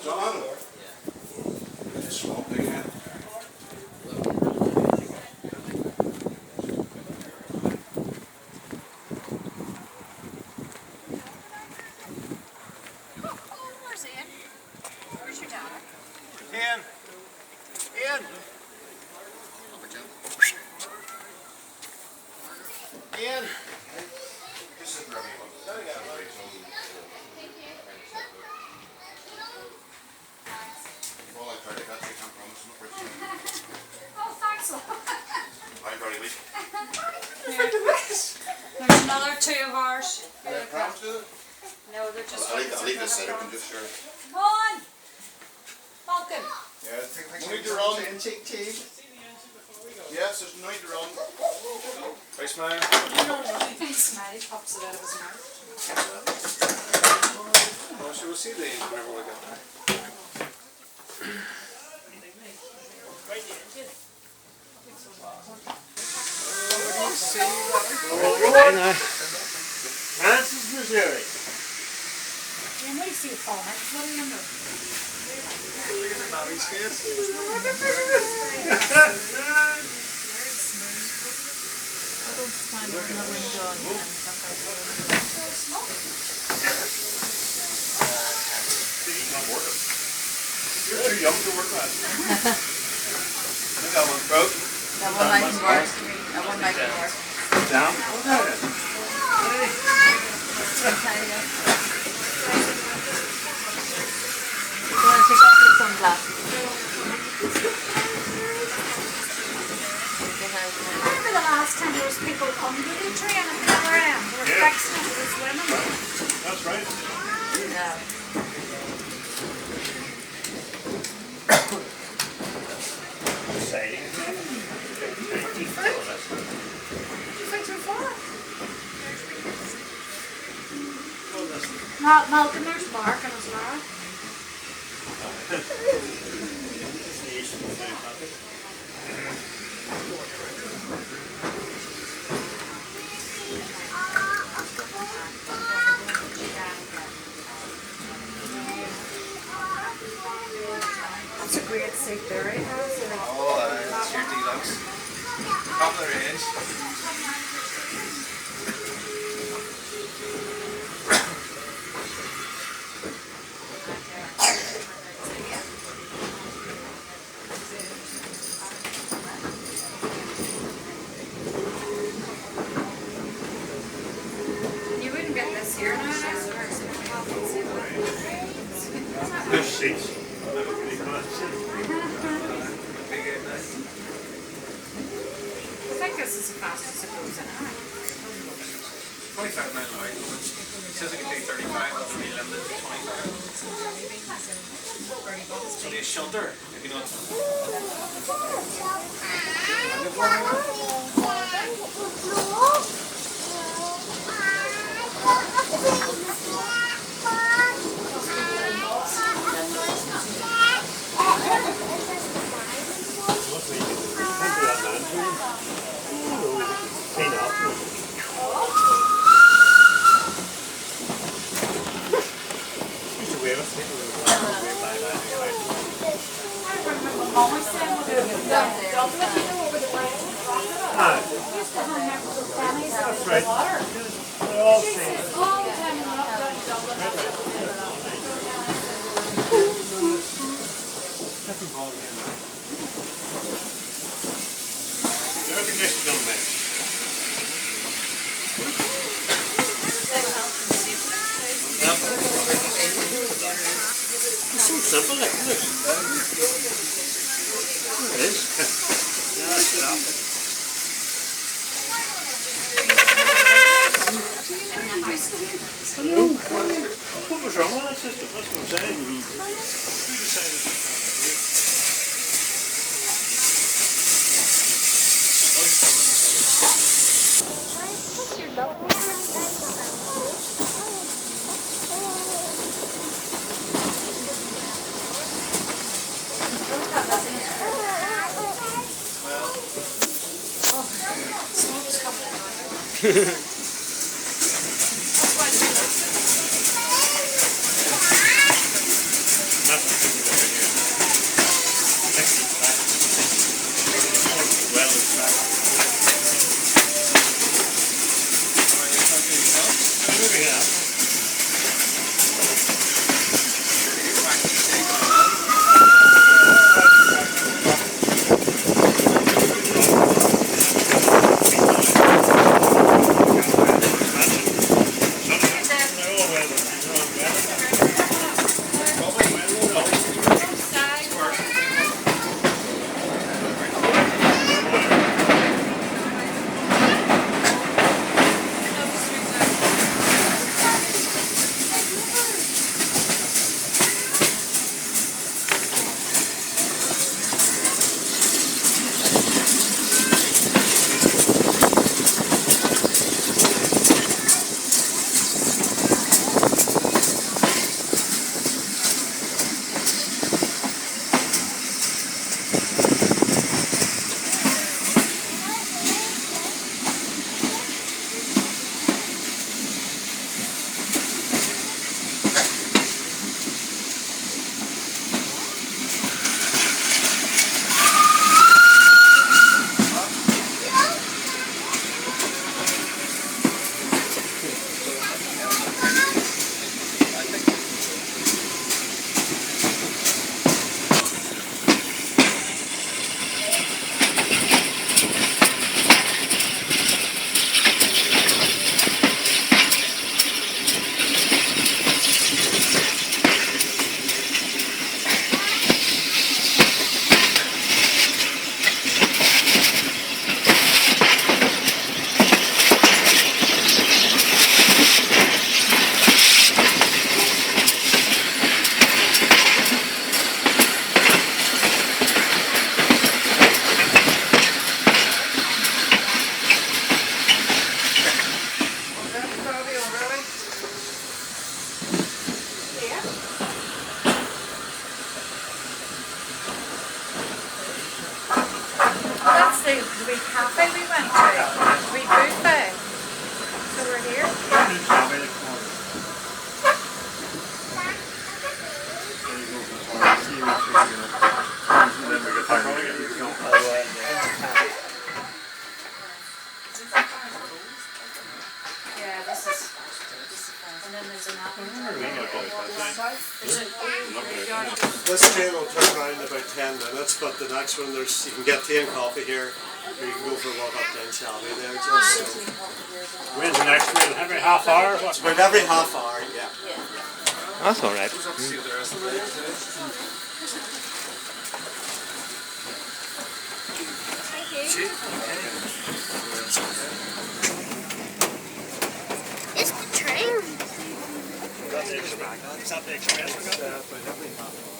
John. Swamping it. Where's Ian? Where's your daughter? Ian. Ian. Ian. This is wherever you want. Well, I tried to catch you, can't promise no person. Oh, thanks a lot. I'm very weak. There's another two of ours. Promise to it? No, they're just. I'll leave this set up and just share it. Come on! Malcolm! Yeah, take No need to run. Yes, there's no need to run. Right, smile. Thanks, Maddie. Pops it out of his mouth. Well, she will see these whenever we get there. Francis, Missouri. Ian, what do you see with Paul? What number? Look at Maddie's face. You're too young to work that. That one's broke. That one might work. That one might work. Down. You want to take off your sunglasses? Remember the last time there was people under the tree and at the other end? They were fixing it with women. That's right. Yeah. Exciting. Did you fix your far? Malcolm, there's Mark and his lad. That's a great seat there, right? Oh, it's your deluxe. Top of the range. You wouldn't get this here now, There's seats. I think this is the fastest it goes in, huh? 25 mile away. It says it can take 35, but we limited to 25. It's only a shunter, if you know. Clean up. Used to wear it. I remember Mom was saying we're doing it down there. Dublin, you know, over the way. We used to hang out with the pennies out of the right. water. They're all She clean. says all the time in Dublin. The air conditioning don't match. It's so simple, like, isn't it? It is. Yeah, that's it up. Hello. What was wrong with that system? That's what I'm saying. Who decided to That's why moving out. That's the wee cafe we went to. Wee buffet. So we're here. Inch Abbey this morning. There you go, before you see what you're doing. And then we get back on again. You go. Yeah, this is. And then there's another one. This train will turn around in about 10 minutes, but the next one there's you can get tea and coffee here, or you can go for a walk up to Inch Abbey there just so. When's the next train? Every half hour? It's about every half hour, yeah. That's alright. Goes up to see what the rest of the day today. It's the train. Is that the express we got? About every half hour.